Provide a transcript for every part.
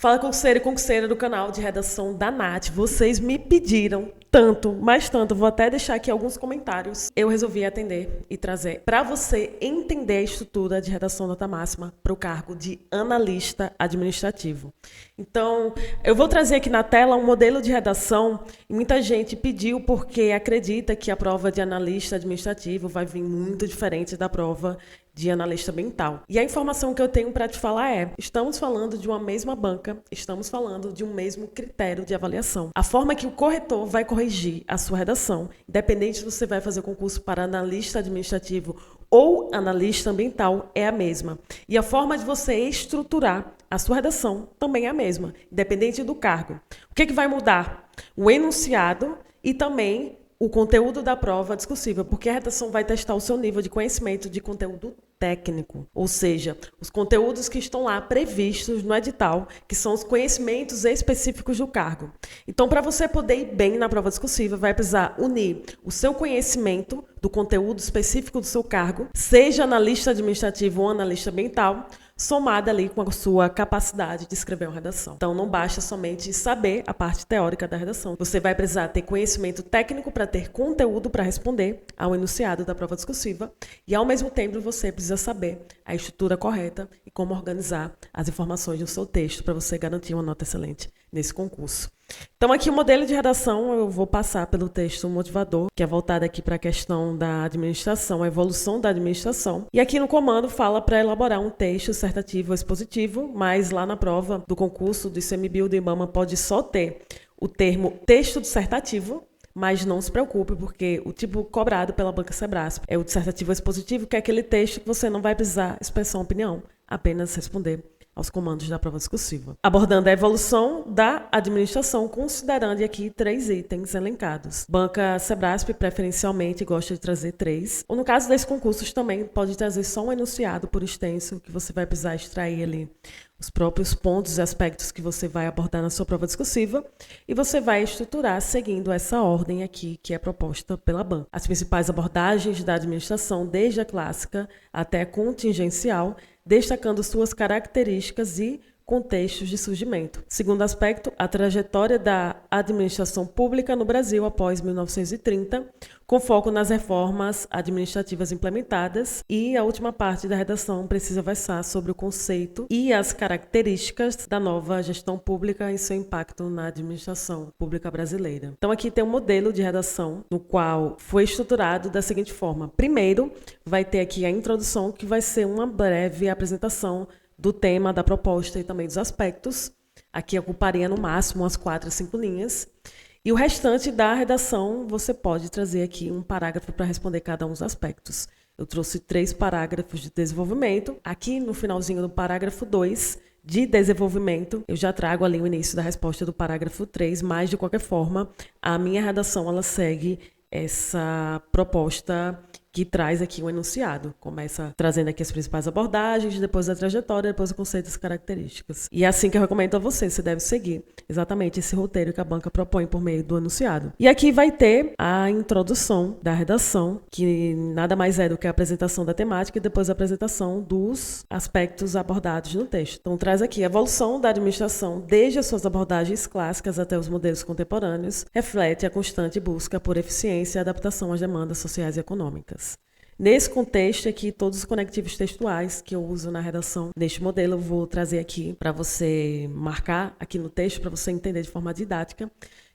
Fala concurseiro e concurseira do canal de redação da Nath. Vocês me pediram tanto, mas tanto, vou até deixar aqui alguns comentários. Eu resolvi atender e trazer para você entender a estrutura de redação nota máxima para o cargo de analista administrativo. Então, eu vou trazer aqui na tela um modelo de redação e muita gente pediu porque acredita que a prova de analista administrativo vai vir muito diferente da prova de analista ambiental. E a informação que eu tenho para te falar é: estamos falando de uma mesma banca, estamos falando de um mesmo critério de avaliação. A forma que o corretor vai corrigir a sua redação, independente se você vai fazer concurso para analista administrativo ou analista ambiental, é a mesma. E a forma de você estruturar a sua redação também é a mesma, independente do cargo. O que vai mudar? O enunciado e também o conteúdo da prova discursiva, porque a redação vai testar o seu nível de conhecimento de conteúdo técnico, ou seja, os conteúdos que estão lá previstos no edital, que são os conhecimentos específicos do cargo. Então, para você poder ir bem na prova discursiva, vai precisar unir o seu conhecimento do conteúdo específico do seu cargo, seja analista administrativo ou analista ambiental, somada ali com a sua capacidade de escrever uma redação. Então, não basta somente saber a parte teórica da redação. Você vai precisar ter conhecimento técnico para ter conteúdo para responder ao enunciado da prova discursiva e, ao mesmo tempo, você precisa saber a estrutura correta e como organizar as informações do seu texto para você garantir uma nota excelente nesse concurso. Então, aqui o modelo de redação, eu vou passar pelo texto motivador, que é voltado aqui para a questão da administração, a evolução da administração. E aqui no comando fala para elaborar um texto dissertativo ou expositivo, mas lá na prova do concurso do ICMBio do IBAMA pode só ter o termo texto dissertativo, mas não se preocupe, porque o tipo cobrado pela banca Sebrasp é o dissertativo ou expositivo, que é aquele texto que você não vai precisar expressar uma opinião, apenas responder aos comandos da prova discursiva. Abordando a evolução da administração, considerando aqui 3 itens elencados. Banca Sebrasp preferencialmente gosta de trazer 3, ou no caso desses concursos também pode trazer só um enunciado por extenso, que você vai precisar extrair ali os próprios pontos e aspectos que você vai abordar na sua prova discursiva, e você vai estruturar seguindo essa ordem aqui que é proposta pela banca. As principais abordagens da administração, desde a clássica até a contingencial, destacando suas características e contextos de surgimento. Segundo aspecto, a trajetória da administração pública no Brasil após 1930, com foco nas reformas administrativas implementadas, e a última parte da redação precisa versar sobre o conceito e as características da nova gestão pública e seu impacto na administração pública brasileira. Então aqui tem um modelo de redação no qual foi estruturado da seguinte forma: primeiro, vai ter aqui a introdução, que vai ser uma breve apresentação do tema, da proposta e também dos aspectos. Aqui ocuparia no máximo umas 4 a 5 linhas. E o restante da redação, você pode trazer aqui um parágrafo para responder cada um dos aspectos. Eu trouxe 3 parágrafos de desenvolvimento. Aqui no finalzinho do parágrafo 2, de desenvolvimento, eu já trago ali o início da resposta do parágrafo 3, mas de qualquer forma, a minha redação ela segue essa proposta que traz aqui um enunciado. Começa trazendo aqui as principais abordagens, depois a trajetória, depois o conceito e as características. E é assim que eu recomendo a você deve seguir exatamente esse roteiro que a banca propõe por meio do enunciado. E aqui vai ter a introdução da redação, que nada mais é do que a apresentação da temática e depois a apresentação dos aspectos abordados no texto. Então traz aqui a evolução da administração desde as suas abordagens clássicas até os modelos contemporâneos, reflete a constante busca por eficiência e adaptação às demandas sociais e econômicas. Nesse contexto aqui, todos os conectivos textuais que eu uso na redação neste modelo, eu vou trazer aqui para você marcar aqui no texto, para você entender de forma didática,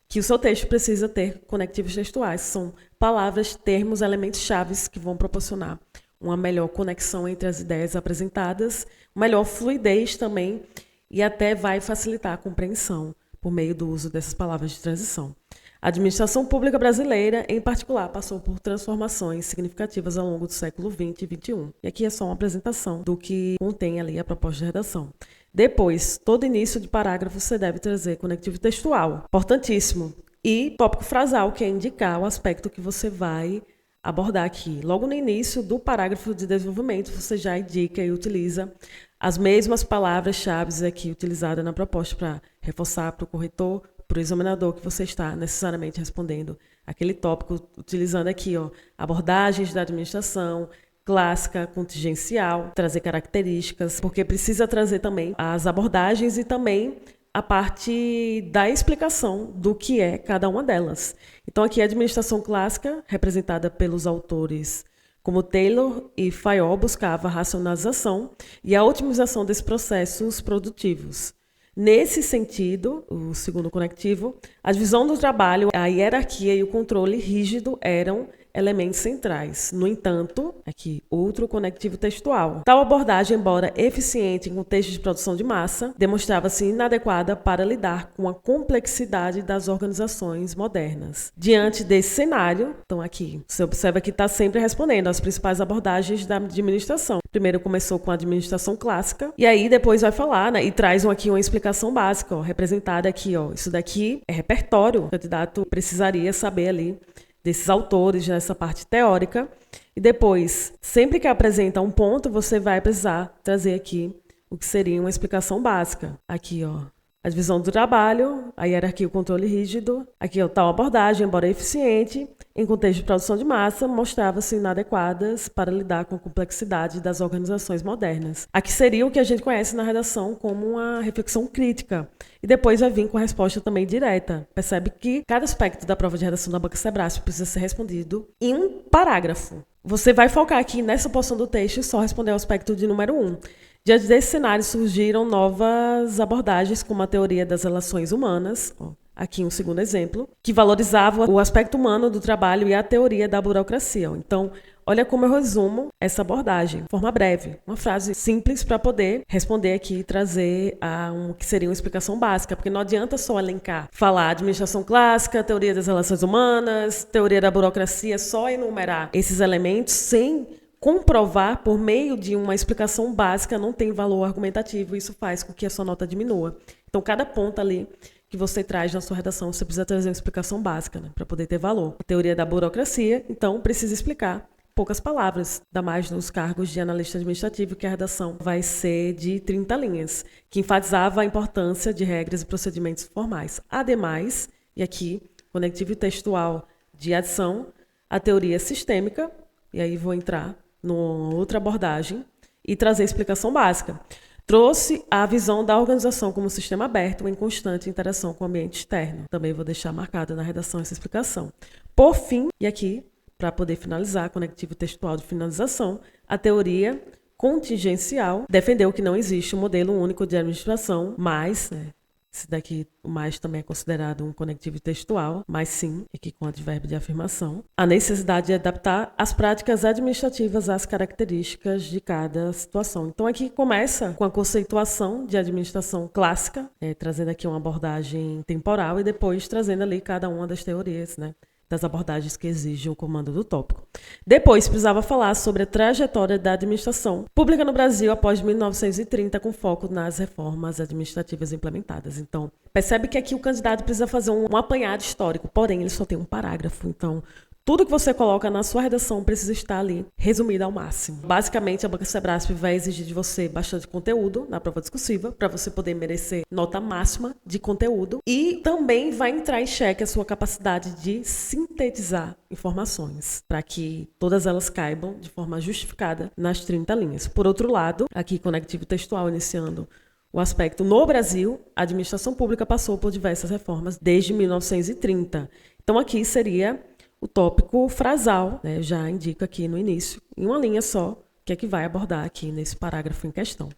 que o seu texto precisa ter conectivos textuais. São palavras, termos, elementos chaves que vão proporcionar uma melhor conexão entre as ideias apresentadas, melhor fluidez também, e até vai facilitar a compreensão por meio do uso dessas palavras de transição. A administração pública brasileira, em particular, passou por transformações significativas ao longo do século XX e XXI. E aqui é só uma apresentação do que contém ali a proposta de redação. Depois, todo início de parágrafo você deve trazer conectivo textual, importantíssimo. E tópico frasal, que é indicar o aspecto que você vai abordar aqui. Logo no início do parágrafo de desenvolvimento, você já indica e utiliza as mesmas palavras-chave aqui utilizadas na proposta para reforçar para o corretor, para o examinador, que você está necessariamente respondendo aquele tópico, utilizando aqui abordagens da administração, clássica, contingencial, trazer características, porque precisa trazer também as abordagens e também a parte da explicação do que é cada uma delas. Então, aqui a administração clássica, representada pelos autores como Taylor e Fayol, buscava a racionalização e a otimização desses processos produtivos. Nesse sentido, o segundo conectivo, a divisão do trabalho, a hierarquia e o controle rígido eram elementos centrais. No entanto, aqui, outro conectivo textual. Tal abordagem, embora eficiente em contexto de produção de massa, demonstrava-se inadequada para lidar com a complexidade das organizações modernas. Diante desse cenário, então aqui, você observa que está sempre respondendo às principais abordagens da administração. Primeiro começou com a administração clássica, e aí depois vai falar, né, e traz aqui uma explicação básica, ó, representada aqui, ó, isso daqui é repertório, o candidato precisaria saber ali desses autores, nessa parte teórica, e depois, sempre que apresenta um ponto, você vai precisar trazer aqui o que seria uma explicação básica. Aqui, ó, a divisão do trabalho, a hierarquia e o controle rígido. Aqui, ó, tal abordagem, embora eficiente, em contexto de produção de massa, mostrava-se inadequadas para lidar com a complexidade das organizações modernas. Aqui seria o que a gente conhece na redação como uma reflexão crítica. E depois vai vir com a resposta também direta. Percebe que cada aspecto da prova de redação da Banca Sebrasp precisa ser respondido em um parágrafo. Você vai focar aqui nessa porção do texto e só responder ao aspecto de número 1. Diante desse cenário, surgiram novas abordagens, como a teoria das relações humanas, ó, aqui um segundo exemplo, que valorizava o aspecto humano do trabalho e a teoria da burocracia. Então, olha como eu resumo essa abordagem, de forma breve, uma frase simples para poder responder aqui e trazer que seria uma explicação básica, porque não adianta só elencar, falar administração clássica, teoria das relações humanas, teoria da burocracia, só enumerar esses elementos sem comprovar por meio de uma explicação básica não tem valor argumentativo, isso faz com que a sua nota diminua. Então, cada ponto ali que você traz na sua redação, você precisa trazer uma explicação básica, né, para poder ter valor. A teoria da burocracia, então, precisa explicar poucas palavras, ainda mais nos cargos de analista administrativo, que a redação vai ser de 30 linhas, que enfatizava a importância de regras e procedimentos formais. Ademais, e aqui, conectivo textual de adição, a teoria sistêmica, e aí vou entrar numa outra abordagem e trazer explicação básica. Trouxe a visão da organização como sistema aberto em constante interação com o ambiente externo. Também vou deixar marcada na redação essa explicação. Por fim, e aqui, para poder finalizar, conectivo textual de finalização, a teoria contingencial defendeu que não existe um modelo único de administração, mas, esse daqui, o mais também é considerado um conectivo textual, mas sim, aqui com advérbio de afirmação, a necessidade de adaptar as práticas administrativas às características de cada situação. Então aqui começa com a conceituação de administração clássica, trazendo aqui uma abordagem temporal e depois trazendo ali cada uma das teorias, né, das abordagens que exigem o comando do tópico. Depois, precisava falar sobre a trajetória da administração pública no Brasil após 1930, com foco nas reformas administrativas implementadas. Então, percebe que aqui o candidato precisa fazer um apanhado histórico, porém, ele só tem um parágrafo. Então, tudo que você coloca na sua redação precisa estar ali resumido ao máximo. Basicamente, a Banca Sebrasp vai exigir de você bastante conteúdo na prova discursiva, para você poder merecer nota máxima de conteúdo. E também vai entrar em xeque a sua capacidade de sintetizar informações, para que todas elas caibam de forma justificada nas 30 linhas. Por outro lado, aqui conectivo textual iniciando o aspecto no Brasil, a administração pública passou por diversas reformas desde 1930. Então, aqui seria o tópico frasal, né, já indica aqui no início, em uma linha só, o que é que vai abordar aqui nesse parágrafo em questão.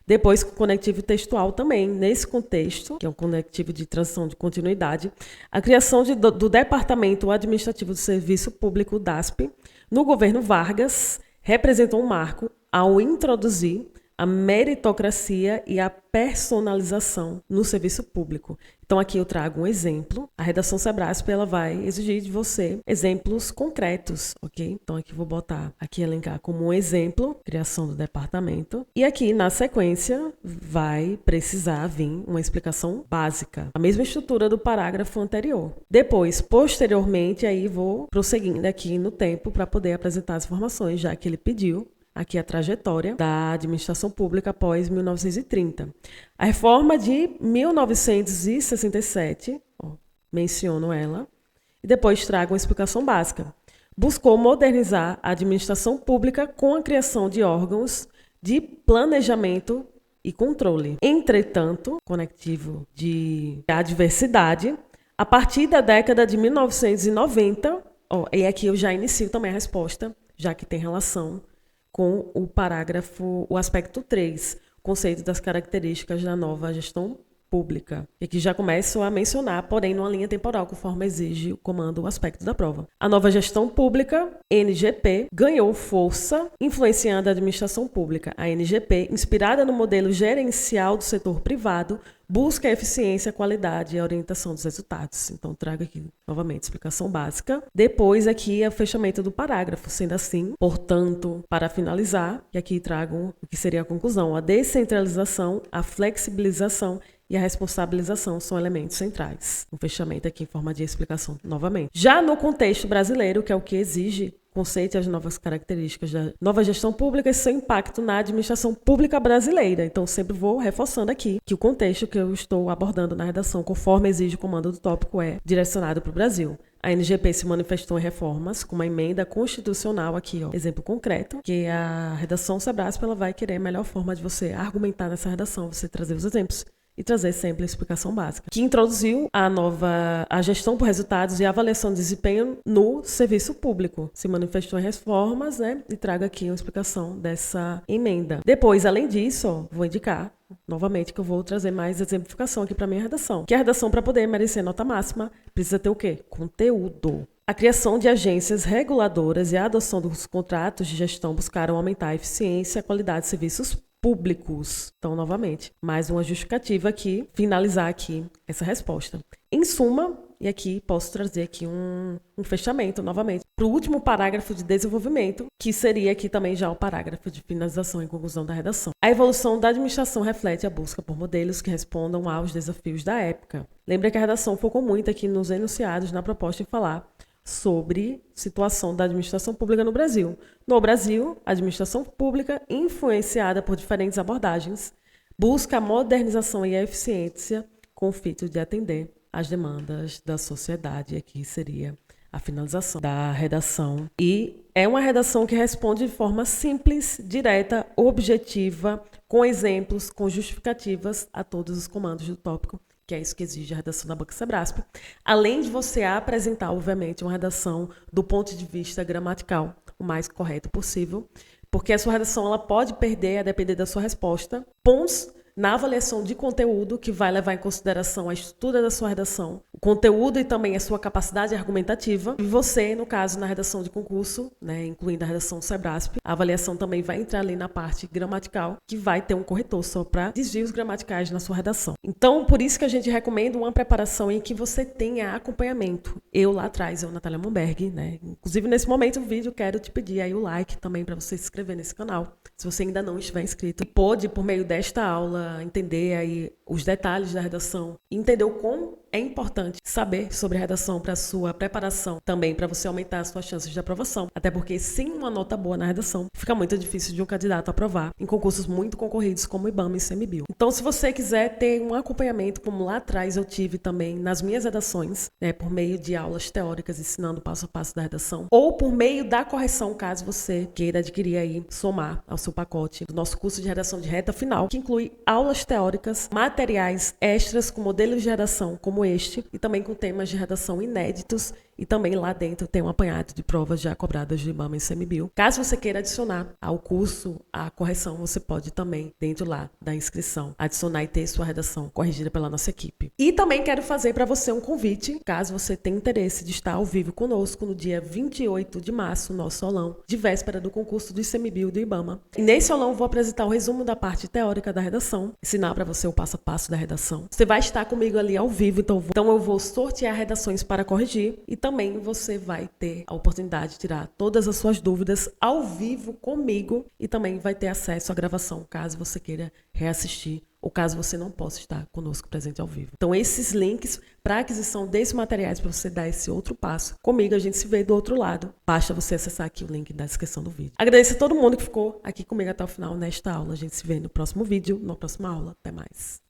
Depois, com conectivo textual também, nesse contexto, que é um conectivo de transição de continuidade, a criação do Departamento Administrativo do Serviço Público, DASP, no governo Vargas, representou um marco ao introduzir a meritocracia e a personalização no serviço público. Então, aqui eu trago um exemplo. A redação Sebrasp, ela vai exigir de você exemplos concretos, ok? Então, aqui vou botar, aqui elencar como um exemplo, criação do departamento. E aqui, na sequência, vai precisar vir uma explicação básica. A mesma estrutura do parágrafo anterior. Depois, posteriormente, aí vou prosseguindo aqui no tempo para poder apresentar as informações, já que ele pediu aqui a trajetória da administração pública após 1930. A reforma de 1967, menciono ela, e depois trago uma explicação básica. Buscou modernizar a administração pública com a criação de órgãos de planejamento e controle. Entretanto, conectivo de adversidade, a partir da década de 1990, e aqui eu já inicio também a resposta, já que tem relação com o parágrafo, o aspecto 3, conceito das características da nova gestão pública. E aqui já começo a mencionar, porém, numa linha temporal, conforme exige o comando, o aspecto da prova. A nova gestão pública, NGP, ganhou força influenciando a administração pública. A NGP, inspirada no modelo gerencial do setor privado, busca a eficiência, a qualidade e a orientação dos resultados. Então, trago aqui, novamente, explicação básica. Depois, aqui, é o fechamento do parágrafo. Sendo assim, portanto, para finalizar, e aqui trago o que seria a conclusão. A descentralização, a flexibilização e a responsabilização são elementos centrais. Um fechamento aqui em forma de explicação novamente. Já no contexto brasileiro, que é o que exige conceito e as novas características da nova gestão pública e seu impacto na administração pública brasileira. Então, sempre vou reforçando aqui que o contexto que eu estou abordando na redação, conforme exige o comando do tópico, é direcionado para o Brasil. A NGP se manifestou em reformas com uma emenda constitucional aqui, exemplo concreto, que a redação Sebrasp ela vai querer a melhor forma de você argumentar nessa redação, você trazer os exemplos e trazer sempre a explicação básica, que introduziu a gestão por resultados e a avaliação de desempenho no serviço público. Se manifestou em reformas, e trago aqui uma explicação dessa emenda. Depois, além disso, vou indicar novamente que eu vou trazer mais exemplificação aqui para minha redação. Que a redação, para poder merecer nota máxima, precisa ter o quê? Conteúdo. A criação de agências reguladoras e a adoção dos contratos de gestão buscaram aumentar a eficiência e a qualidade de serviços públicos. Então, novamente, mais uma justificativa aqui, finalizar aqui essa resposta. Em suma, e aqui posso trazer aqui um fechamento novamente para o último parágrafo de desenvolvimento, que seria aqui também já o parágrafo de finalização e conclusão da redação. A evolução da administração reflete a busca por modelos que respondam aos desafios da época. Lembra que a redação focou muito aqui nos enunciados na proposta em falar sobre situação da administração pública no Brasil. No Brasil, a administração pública, influenciada por diferentes abordagens, busca a modernização e a eficiência com o fito de atender às demandas da sociedade. Aqui seria a finalização da redação. E é uma redação que responde de forma simples, direta, objetiva, com exemplos, com justificativas a todos os comandos do tópico, que é isso que exige a redação da Banca Sebrasp, além de você apresentar, obviamente, uma redação do ponto de vista gramatical o mais correto possível, porque a sua redação ela pode perder, a depender da sua resposta, pontos na avaliação de conteúdo, que vai levar em consideração a estrutura da sua redação, o conteúdo e também a sua capacidade argumentativa. E você, no caso, na redação de concurso, incluindo a redação Sebrasp, a avaliação também vai entrar ali na parte gramatical, que vai ter um corretor só para desvios gramaticais na sua redação. Então, por isso que a gente recomenda uma preparação em que você tenha acompanhamento. Eu lá atrás, Natália Monberg, Inclusive, nesse momento do vídeo, quero te pedir aí o like também para você se inscrever nesse canal, se você ainda não estiver inscrito. E pode, por meio desta aula, entender aí os detalhes da redação, entender o quão é importante saber sobre a redação para a sua preparação, também para você aumentar as suas chances de aprovação. Até porque sem uma nota boa na redação, fica muito difícil de um candidato aprovar em concursos muito concorridos como o IBAMA e ICMBio. Então, se você quiser ter um acompanhamento, como lá atrás eu tive também nas minhas redações, por meio de aulas teóricas ensinando passo a passo da redação, ou por meio da correção, caso você queira adquirir aí, somar ao seu pacote do nosso curso de redação de reta final, que inclui aulas teóricas, materiais extras com modelos de redação como este, e também com temas de redação inéditos, e também lá dentro tem um apanhado de provas já cobradas de IBAMA e ICMBio. Caso você queira adicionar ao curso a correção, você pode também, dentro lá da inscrição, adicionar e ter sua redação corrigida pela nossa equipe. E também quero fazer para você um convite, caso você tenha interesse de estar ao vivo conosco no dia 28 de março, nosso aulão de véspera do concurso do ICMBio e do IBAMA. E nesse aulão vou apresentar o resumo da parte teórica da redação, ensinar para você o passo a passo da redação. Você vai estar comigo ali ao vivo, então eu vou sortear redações para corrigir e também você vai ter a oportunidade de tirar todas as suas dúvidas ao vivo comigo e também vai ter acesso à gravação, caso você queira reassistir ou caso você não possa estar conosco presente ao vivo. Então, esses links para aquisição desses materiais, para você dar esse outro passo, comigo a gente se vê do outro lado. Basta você acessar aqui o link da descrição do vídeo. Agradeço a todo mundo que ficou aqui comigo até o final nesta aula. A gente se vê no próximo vídeo, na próxima aula. Até mais.